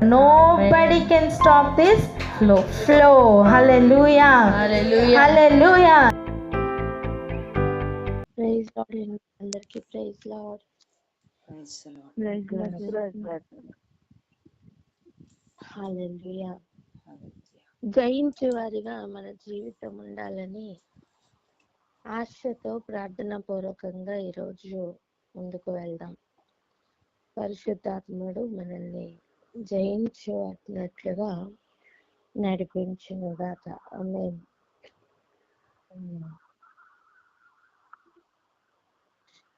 Nobody can stop this flow. Hallelujah. Hallelujah. Praise lord అందరికి. Praise lord. Hallelujah. జయించే వారిగా మన జీవితం ఉండాలని ఆశతో ప్రార్థనా పూర్వకంగా ఈరోజు ముందుకు వెళ్దాం. పరిశుద్ధాత్ముడు మనల్ని జయించేట్లుగా నడిపించునుగాక. ఆమేన్.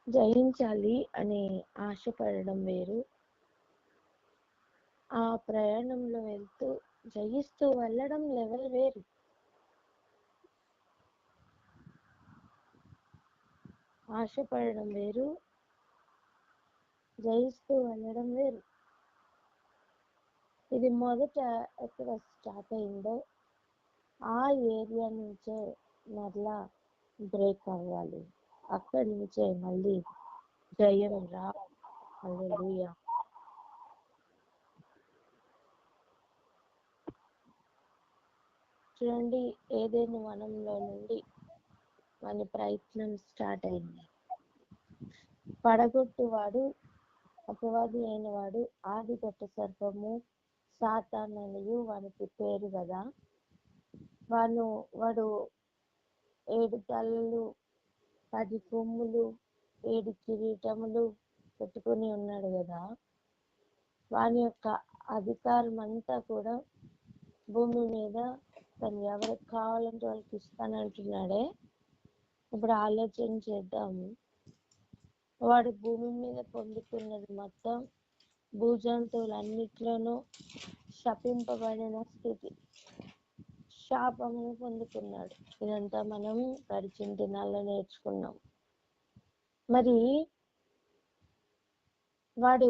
జయించాలి అని ఆశపడడం వేరు, ఆ ప్రయాణంలో వెళ్తూ జయిస్తూ వెళ్ళడం లెవెల్ వేరు. ఆశపడడం వేరు, జయిస్తూ వెళ్ళడం వేరు. ఇది మొదట ఎక్కడ స్టార్ట్ అయిందో ఆ ఏరియా నుంచే మరలా బ్రేక్ అవ్వాలి. అక్కడి నుంచే మళ్ళీ జయం రా. హల్లెలూయా. చూడండి, ఏదైనా వనంలో నుండి మన ప్రయత్నం స్టార్ట్ అయింది. పడగొట్టువాడు అపవాది అయిన వాడు ఆదిగట్ట సర్పము సాతాననియు వానికి పేరు కదా. వాడు 7 తలలు 10 కొమ్ములు 7 కిరీటములు పెట్టుకుని ఉన్నాడు కదా. వాని యొక్క అధికారం అంతా కూడా భూమి మీద తను ఎవరికి కావాలంటే వాళ్ళకి ఇస్తానంటున్నాడే. ఇప్పుడు ఆలోచన చేద్దాం. వాడు భూమి మీద పొందుతున్నది మొత్తం భూజంతువులన్నిట్లోనూ శపింపబడిన స్థితి, శాపమును పొందుకున్నాడు. ఇదంతా మనం గడిచిన దినాల్లో నేర్చుకున్నాం. మరి వాడు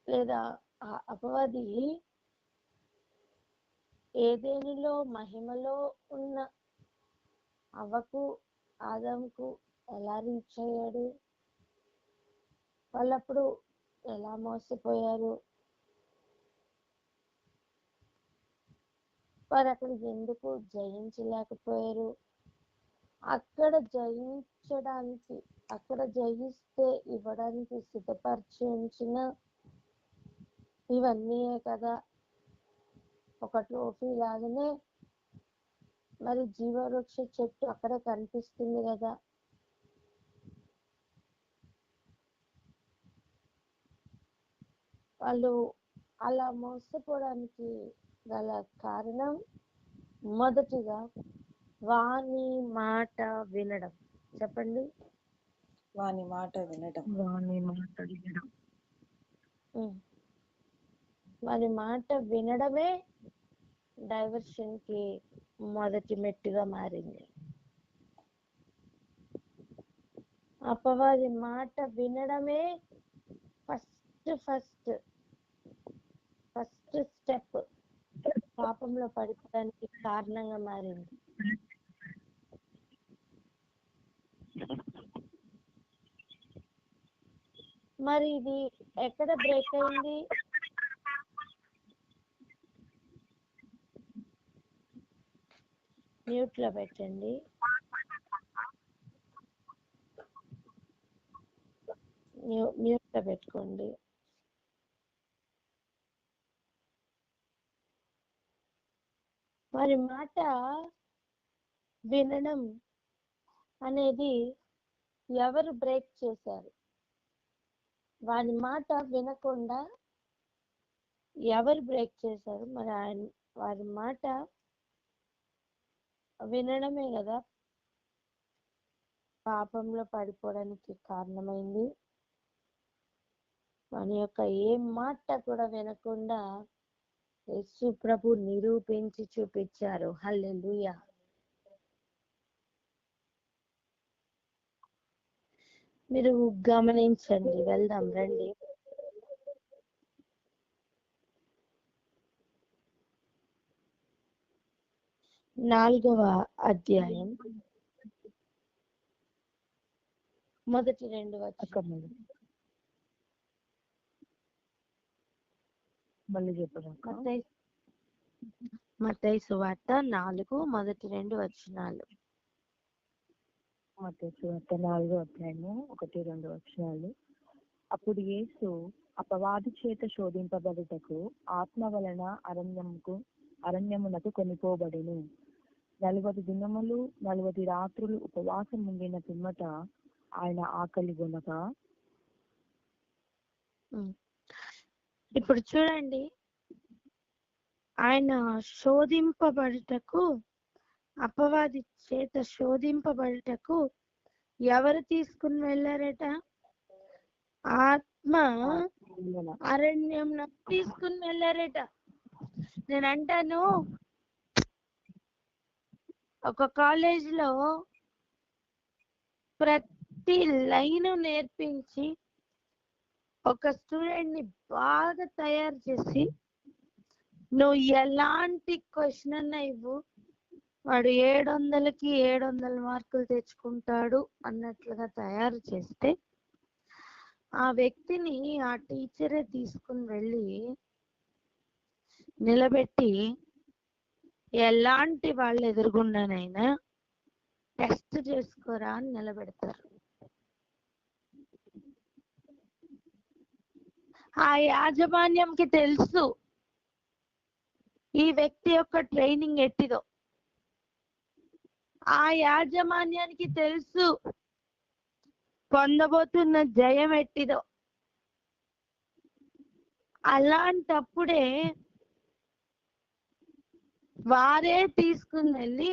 లేదా అపవాది ఏదేనిలో మహిమలో ఉన్న అవ్వకు ఆదాముకు ఎలా రీచ్ అయ్యాడు? వాళ్ళప్పుడు ఎలా మోసపోయారు? వారు అక్కడ ఎందుకు జయించలేకపోయారు? అక్కడ జయించడానికి, అక్కడ జయిస్తే ఇవ్వడానికి సిద్ధపరిచి ఉంచిన ఇవన్నీ కదా. ఒక ట్రోఫీ లాగానే మరి జీవవృక్ష చెట్టు అక్కడే కనిపిస్తుంది కదా. వాళ్ళు అలా మోసపోవడానికి గల కారణం మొదటిగా వాని మాట వినడం. చెప్పండి. వాని మాట వినడం. వాని మాట వినడమే డైవర్షన్ కి మొదటి మెట్టుగా మారింది. అపవాది మాట వినడమే ఫస్ట్ స్టెప్ పాపంలో పడిపోవడానికి కారణంగా మారింది. మరి ఇది ఎక్కడ బ్రేక్ అయింది? మ్యూట్ లో పెట్టండి. మ్యూట్ లో పెట్టుకోండి. వారి మాట వినడం అనేది ఎవరు బ్రేక్ చేశారు? వారి మాట వినకుండా ఎవరు బ్రేక్ చేశారు? మరి వారి మాట వినడమే కదా పాపంలో పడిపోవడానికి కారణమైంది. వాని యొక్క ఏ మాట కూడా వినకుండా యేసు ప్రభు నిరూపించి చూపించారు. హల్లెలూయా. మీరు గమనించండి. వెళ్దాం రండి. నాలుగవ అధ్యాయం మొదటి 2 వచనాలు. మళ్ళీ చెప్పండి. మత్తయి సువార్త 4 మొదటి 2 వచనాలు. మత్తయి సువార్త 4వ అధ్యాయము 1-2 వచనాలు. అప్పుడు యేసు అపవాది చేత శోధింపబడుటకు ఆత్మ వలన అరణ్యమునకు కొనిపోబడెను. 40 దినములు 40 రాత్రులు ఉపవాసం ఉండిన పిమ్మట ఆయన ఆకలి గొనక. ఇప్పుడు చూడండి, ఆయన శోధింపబడుటకు, అపవాది చేత శోధింపబడుటకు ఎవరు తీసుకుని వెళ్ళారట? ఆత్మ అరణ్యం తీసుకుని వెళ్ళారట. నేను అంటాను, ఒక కాలేజీలో ప్రతి లైన్ నేర్పించి ఒక స్టూడెంట్ ని బాగా తయారు చేసి, నువ్వు ఎలాంటి క్వశ్చన్ అన్నా ఇవ్వు, వాడు 700కి 700 మార్కులు తెచ్చుకుంటాడు అన్నట్లుగా తయారు చేస్తే, ఆ వ్యక్తిని ఆ టీచరే తీసుకుని వెళ్ళి నిలబెట్టి ఎలాంటి వాళ్ళు ఎదురుగుండానైనా టెస్ట్ చేసుకోరా అని నిలబెడతారు. ఆ యాజమాన్యంకి తెలుసు ఈ వ్యక్తి యొక్క ట్రైనింగ్ ఎట్టిదో. ఆ యాజమాన్యానికి తెలుసు పొందబోతున్న జయం ఎట్టిదో. అలాంటప్పుడే వారే తీసుకుని వెళ్ళి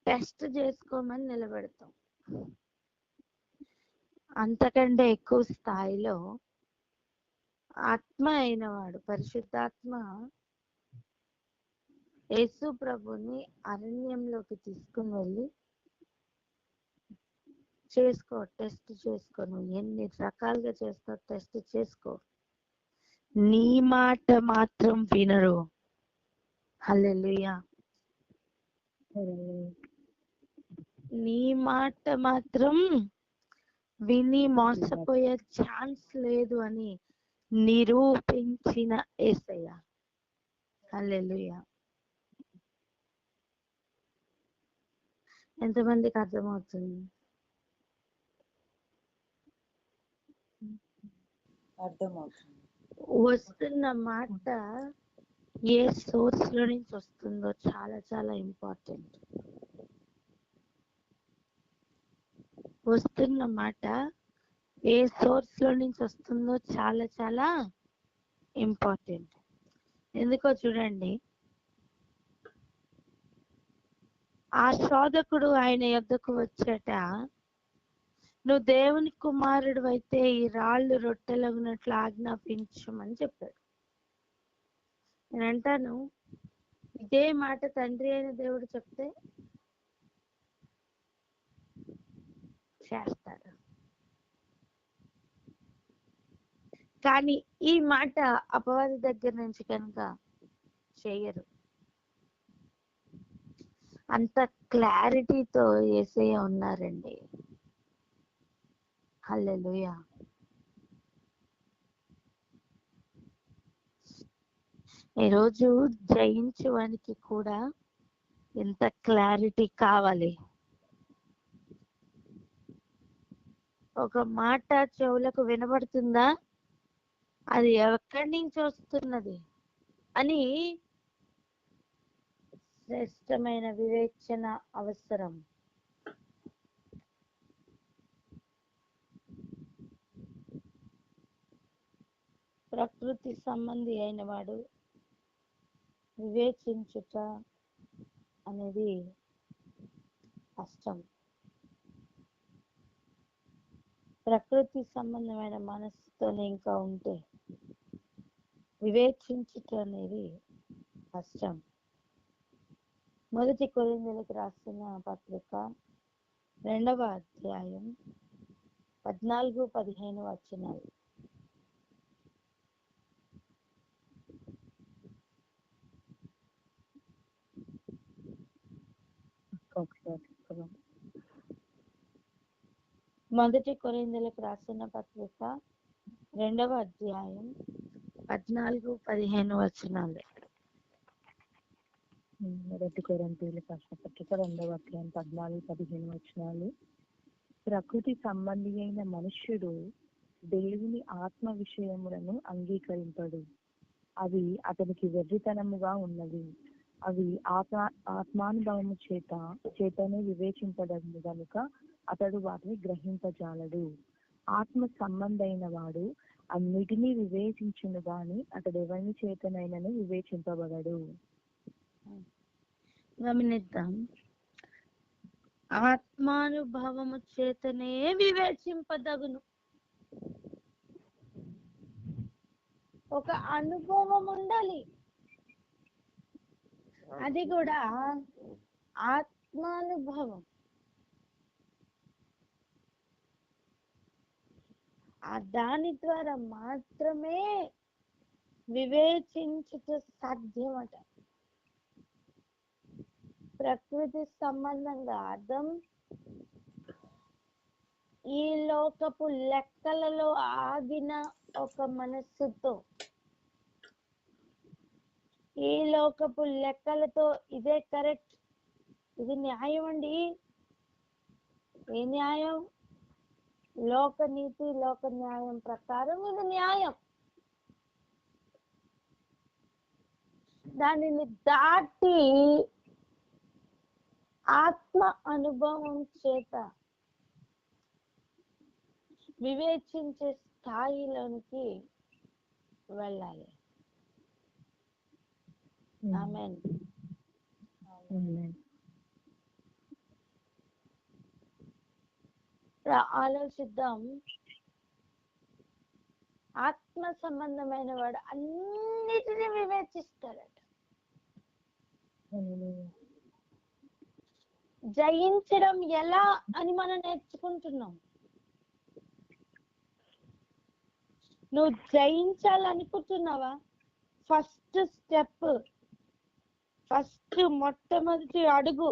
టెస్ట్ చేసుకోమని నిలబెడతాం. అంతకంటే ఎక్కువ స్థాయిలో ఆత్మ అయిన వాడు, పరిశుద్ధాత్మ యేసు ప్రభుని అరణ్యంలోకి తీసుకుని వెళ్ళి చేసుకో, టెస్ట్ చేసుకో, నువ్వు ఎన్ని రకాలుగా చేస్తావు టెస్ట్ చేసుకో, నీ మాట మాత్రం వినరు. హల్లెలూయా. నీ మాట మాత్రం విని మోసపోయే ఛాన్స్ లేదు అని నిరూపించిన యేసయ్య. హల్లెలూయా. ఎంతమందికి అర్థమవుతుంది? అర్థమవుతుంది. వస్తున్న మాట ఏ సోర్స్ లో నుంచి వస్తుందో చాలా చాలా ఇంపార్టెంట్. వస్తున్న మాట ఏ సోర్స్ లో నుంచి వస్తుందో చాలా చాలా ఇంపార్టెంట్. ఎందుకో చూడండి, ఆ శోధకుడు ఆయన యొద్దకు వచ్చేట, నువ్వు దేవుని కుమారుడు అయితే ఈ రాళ్ళు రొట్టెలగునట్లు ఆజ్ఞాపించమని చెప్పాడు. నేను అంటాను, ఇదే మాట తండ్రి అయిన దేవుడు చెప్తే చేస్తాడు. కానీ ఈ మాట అపవాది దగ్గర నుంచి కనుక చేయరు. అంత క్లారిటీతో యేసయ్య ఉన్నారండి. హల్లెలూయా. ఈరోజు జయించడానికి కూడా ఎంత క్లారిటీ కావాలి. ఒక మాట చెవులకు వినబడుతుందా, అది ఎక్కడి నుంచి వస్తున్నది అని శ్రేష్టమైన వివేచన అవసరం. ప్రకృతి సంబంధి అయిన వాడు వివేచించుట అనేది కష్టం. ప్రకృతి సంబంధమైన మనసుతోనే ఇంకా ఉంటే వివేచించుట అనేది కష్టం. 1 కొరింథీయులకు రాసిన పత్రిక 2వ అధ్యాయం 14-15 వచనాలు. మొదటి కొరింథీయులకు రాసిన పత్రిక 2వ అధ్యాయం 14-15 వచనాలు. మొదటి కొరింథీయుల రాసిన పత్రిక 2వ అధ్యాయం 14-15 వచనాలు. ప్రకృతి సంబంధి అయిన మనుష్యుడు దేవుని ఆత్మ విషయములను అంగీకరింపడు, అవి అతనికి వెర్రితనముగా ఉన్నవి. అవి ఆత్మానుభవము చేతనే వివేచింపబడింది గనుక అతడు వాటిని గ్రహింపజాలడు. ఆత్మ సంబంధైన వాడు అన్నిటినీ వివేచించును గాని అతడు ఎవరిని చేతనైనను వివేచింపబడడు. గమనిద్దాం. ఆత్మానుభవము చేతనే వివేచింపదగును. ఒక అనుభవం ఉండాలి, అది కూడా ఆత్మానుభవం. దాని ద్వారా మాత్రమే వివేచించుట సాధ్యమట. ప్రకృతి సంబంధంగా అర్థం ఈ లోకపు లెక్కలలో ఆగిన ఒక మనస్సుతో, ఈ లోకపు లెక్కలతో ఇదే కరెక్ట్, ఇది న్యాయం అండి. ఏ న్యాయం? లోక నీతి, లోక న్యాయం ప్రకారం ఇది న్యాయం. దానిని దాటి ఆత్మ అనుభవం చేత వివేచించే స్థాయిలోనికి వెళ్ళాలి. ఆమేన్. ఆలోచిద్దాం. ఆత్మ సంబంధమైన వాడు అన్నిటినీ వివేచిస్తాడట. జయించడం ఎలా అని మనం నేర్చుకుంటున్నాం. నువ్వు జయించాలనుకుంటున్నావా? ఫస్ట్ స్టెప్, మొట్టమొదటి అడుగు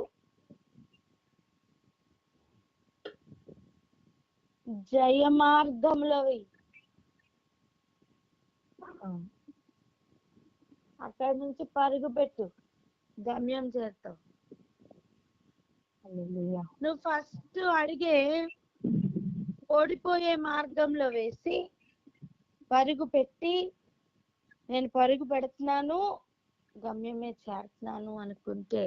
జయ మార్గంలో అక్కడి నుంచి పరుగు పెట్టు, గమ్యం చేస్తావు. నువ్వు ఫస్ట్ అడిగే ఓడిపోయే మార్గంలో వేసి పరుగు పెట్టి, నేను పరుగు పెడుతున్నాను, గమ్యమే చేరుతున్నాను అనుకుంటే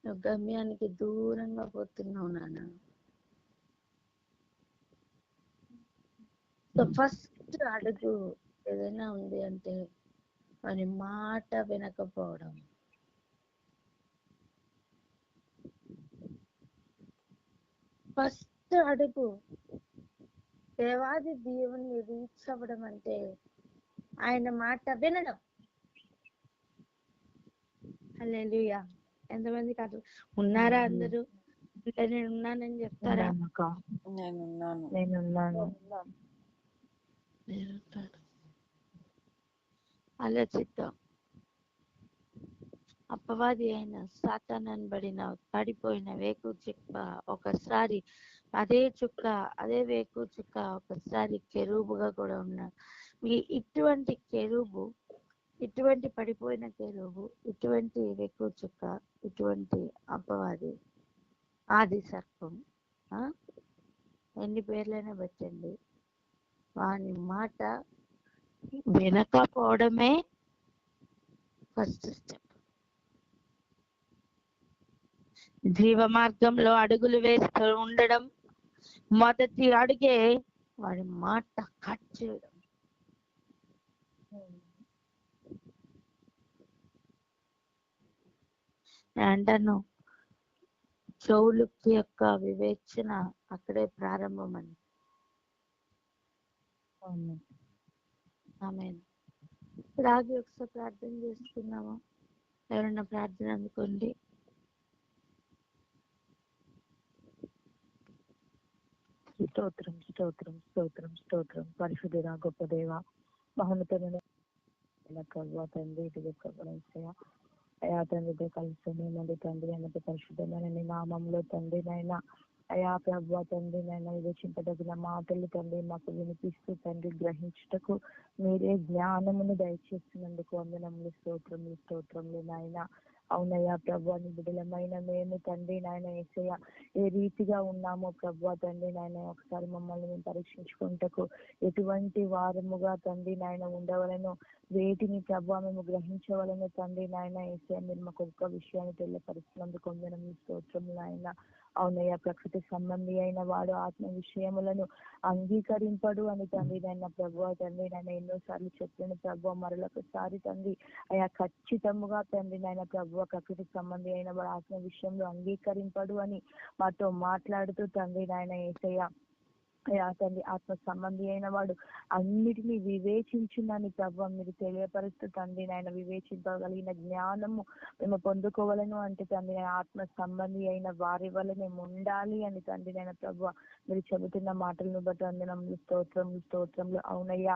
నువ్వు గమ్యానికి దూరంగా పోతున్నావు నాన్న. సో ఫస్ట్ అడుగు ఏదైనా ఉంది అంటే వాని మాట వినకపోవడం. ఫస్ట్ అడుగు దేవాది దేవుని రీచ్ అవ్వడం అంటే ఆయన మాట వినడం. హల్లెలూయా. ఎంతమందికి అట్లా ఉన్నారా? అందరూ నేను ఉన్నానని చెప్తారా? నేనున్నాను. ఆలోచిద్దాం. అపవాది అయిన సాతాను అనబడిన పడిపోయిన వేకు చుక్క ఒకసారి అదే వేకు చుక్క ఒకసారి కెరూబుగా కూడా ఉన్నాడు. ఇటువంటి కెరూబు, ఇటువంటి పడిపోయిన కెరూబు, ఇటువంటి వేకు చుక్క, ఇటువంటి అపవాది, ఆది సర్పం, ఎన్ని పేర్లైనా పెట్టండి, వాని మాట వినకపోవడమే ఫస్ట్ స్టెప్. జీవ మార్గంలో అడుగులు వేస్తూ ఉండడం మొదటి అడుగే వాడి మాట కట్ చేయడం. అంటాను, చెవులకి యొక్క వివేచన అక్కడే ప్రారంభమని. ఆమేన్. రాగి ఒకసారి ప్రార్థన చేసుకున్నాము. ఎవరన్నా ప్రార్థన అందుకోండి. స్తోత్రం స్తోత్రం స్తోత్రం స్తోత్రం. పరిశుద్ధుడా, గొప్ప దేవ, మహోన్నతమైన తండ్రి, అయా తండ్రితో కలిసి మేమండి తండ్రి అన్నది పరిశుద్ధమైన నీ నామంలో తండ్రి నైనా అయా ప్రభు తండ్రి నన్ను వివేచింపదగిన మాటలు తండ్రి మాకు వినిపిస్తూ తండ్రి గ్రహించుటకు మీరే జ్ఞానమును దయచేస్తున్నందుకు వందనములు, స్తోత్రములు, స్తోత్రములు నాయన. అవునయ్యా ప్రభు నీ బిడ్డలమైన మేము తండ్రి నాయన యేసయ్య ఏ రీతిగా ఉన్నామో ప్రభు తండ్రి నాయన ఒకసారి మమ్మల్ని మేము పరీక్షించుకుంటకు ఎటువంటి వారముగా తండ్రి నాయన ఉండవలను, వేటిని ప్రభు మేము గ్రహించవలను తండ్రి నాయన యేసయ్య మీరు మాకు ఒక్క విషయాన్ని తెలియపరుస్తున్నందుకు వందనములు, స్తోత్రములు నాయన. అవునయ్యా ప్రకృతి సంబంధి అయిన వాడు ఆత్మ విషయములను అంగీకరింపడు అని తండ్రి నాయన ప్రభు తండ్రి నాయన ఎన్నోసార్లు చెప్పిన ప్రభు మరొకసారి తండ్రి అయా ఖచ్చితముగా తండ్రి నాయన ప్రభు ప్రకృతి సంబంధి అయిన వాడు ఆత్మ విషయంలో అంగీకరింపడు అని మాతో మాట్లాడుతూ తండ్రి నాయన యేసయ్య అయా తండ్రి ఆత్మ సంబంధి అయిన వాడు అన్నిటినీ వివేచించునని ప్రభు మీరు తెలియపరుస్తూ తండ్రి నాయన వివేచింపగలిగిన జ్ఞానము మేము పొందుకోవాలను అంటే తండ్రి ఆత్మ సంబంధి అయిన వారి వల్ల మేము ఉండాలి అని తండ్రి నాయన ప్రభు మీరు చెబుతున్న మాటలను బట్టి వందనములు, స్తోత్రములు, స్తోత్రములు. అవునయ్యా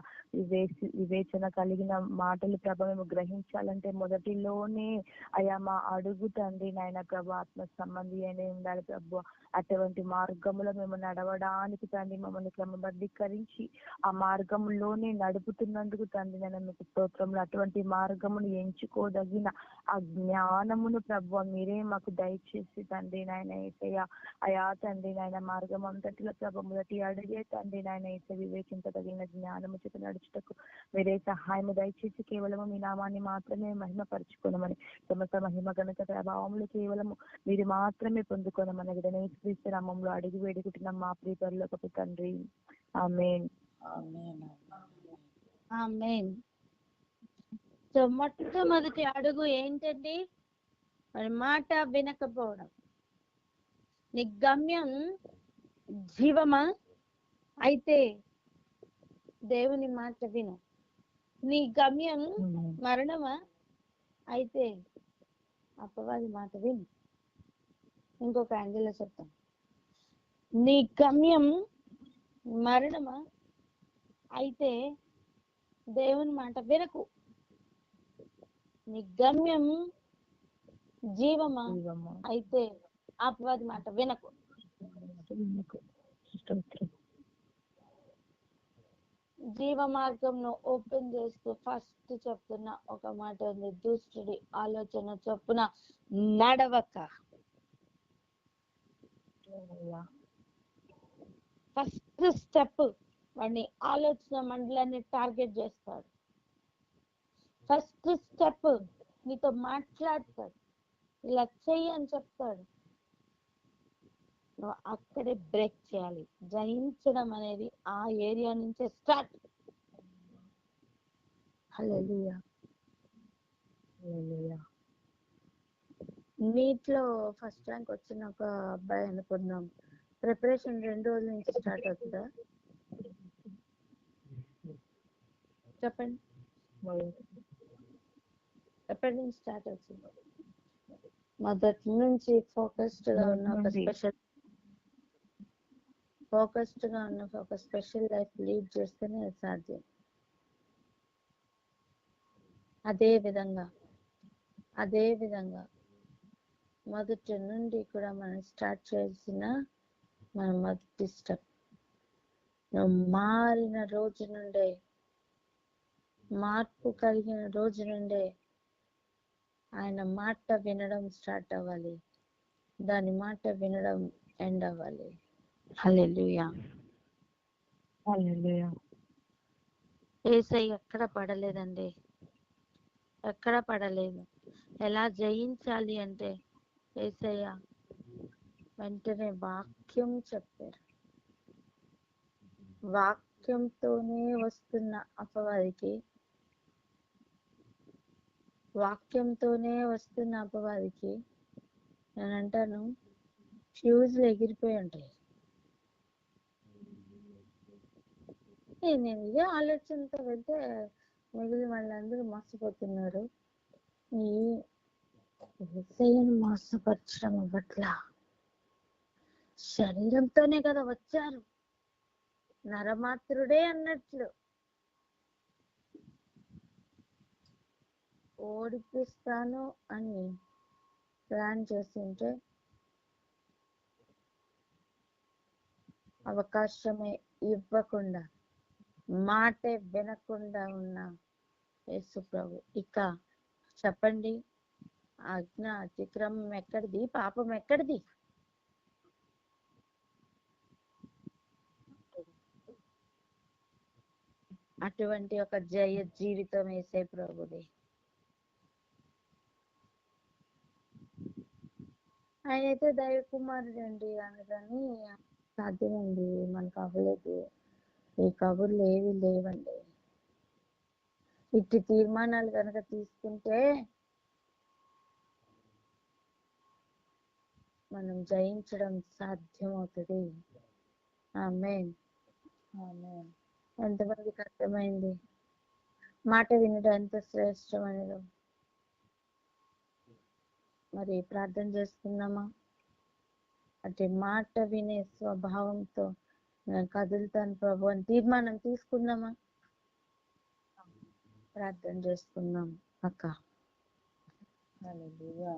వివేచన కలిగిన మాటలు ప్రభ మేము గ్రహించాలంటే మొదటిలోనే అయా మా అడుగు తండ్రి నాయన ప్రభు ఆత్మ సంబంధి అయిన ఉండాలి ప్రభు. అటువంటి మార్గంలో మేము నడవడానికి తండ్రి మమ్మల్ని క్రమబద్ధీకరించి ఆ మార్గంలోనే నడుపుతున్నందుకు తండ్రి నేను మీకు స్తోత్రములు. అటువంటి మార్గమును ఎంచుకోదగిన ఆ జ్ఞానమును ప్రభు మీరే మాకు దయచేసి తండ్రి నాయన యేసయ్య అయా తండ్రి నాయన మార్గం అంతటిలో ప్రభు మొదటి అడిగే తండ్రి నాయన యేస వివేచించదగిన జ్ఞానము చేత నడుచుటకు మీరే సహాయము దయచేసి కేవలము మీ నామాన్ని మాత్రమే మహిమపరచుకోనమని, సమస్త మహిమ ఘనత ప్రభావములు కేవలము మీరు మాత్రమే పొందుకోనమని క్రీస్తు నామములో అడిగి వేడుకుంటున్నాం మా ప్రియ పరలోకపు తండ్రి. ఆమేన్. ఆమేన్. సో మొట్టమొదటి అడుగు ఏంటండి? మరి మాట వినకపోవడం. నీ గమ్యం జీవమా? అయితే దేవుని మాట విను. నీ గమ్యం మరణమా? అయితే అపవాది మాట విను. ఇంకొక యాంగిల్లో చెప్తాం. నీ గమ్యం మరణమా? అయితే దేవుని మాట వినకు. నీ గమ్యం జీవమా? అయితే అపవాది మాట వినకు. జీవ మార్గంను ఓపెన్ చేస్తూ ఫస్ట్ చెప్తున్న ఒక మాట ఉంది, దుష్టుడి ఆలోచన చొప్పున నడవక. ఫస్ట్ స్టెప్ వాడిని ఆలోచన మండలాన్ని టార్గెట్ చేస్తాడు. ఫస్ట్ స్టెప్ నీతో మాట్లాడతాడు, ఇలా చెయ్యి అని చెప్తాడు. నువ్వు అక్కడే బ్రేక్ చేయాలి. జయించడం అనేది ఆ ఏరియా నుంచే స్టార్ట్. హల్లెలూయా. నీట్లో ఫస్ట్ ర్యాంక్ వచ్చిన ఒక అబ్బాయి అనుకుందాం, ప్రిపరేషన్ 2 రోజుల నుంచి స్టార్ట్ అవుతుందా? చెప్పండి, ఎప్పటి నుంచి స్టార్ట్ అవుతుంది? మొదటి నుంచి ఫోకస్డ్ గా ఉన్న ఒక స్పెషల్ లైఫ్ లీడ్ చేస్తేనే సాధ్యం. అదే విధంగా మొదటి నుండి కూడా మనం స్టార్ట్ చేసిన మన మొదటి స్టెప్, నువ్వు మారిన రోజు నుండే, మార్పు కలిగిన రోజు నుండే ఆయన మాట వినడం స్టార్ట్ అవ్వాలి. దాని మాట వినడం ఎండ్ అవ్వాలి. హల్లెలూయా. యేసయ్య ఎక్కడ పడలేదండి, ఎక్కడ పడలేదు. ఎలా జయించాలి అంటే యేసయ్య వెంటనే వాక్యం చెప్పారు. వాక్యంతోనే వస్తున్న అపవాదికి నేను అంటాను ఫ్యూజ్లు ఎగిరిపోయి ఉంటాయి. నేను ఇదే ఆలోచనతో వెళ్తే మిగిలిన వాళ్ళందరూ మోసపోతున్నారు. ఈ యేసయ్యను మోసపరచడం అవ్వట్లా. శరీరంతోనే కదా వచ్చారు, నరమాత్రుడే అన్నట్లు ఓడిపిస్తాను అని ప్లాన్ చేస్తుంటే అవకాశమే ఇవ్వకుండా, మాటే వినకుండా ఉన్న యేసు ప్రభు ఇక చెప్పండి, ఆజ్ఞ అతిక్రమం ఎక్కడిది, పాపం ఎక్కడిది? అటువంటి ఒక జయ జీవితం యేసే ప్రభుది. ఆయన అయితే దైవ కుమారుడు అండి, అనగాని సాధ్యమండి, మనకు అవ్వలేదు. ఈ కబుర్లు ఏవి లేవండి. ఇట్టి తీర్మానాలు కనుక తీసుకుంటే మనం జయించడం సాధ్యమవుతుంది. ఆమేన్. ఆమేన్. ఎంతమందికి అర్థమైంది మాట వినడం ఎంత శ్రేష్టమైనదో? మరి ప్రార్థన చేసుకుందామా? అంటే మాట వినే స్వభావంతో నేను కదులుతాను ప్రభు అని తీర్మానం తీసుకుందామా? ప్రార్థన చేసుకుందాం అక్క. హల్లెలూయా.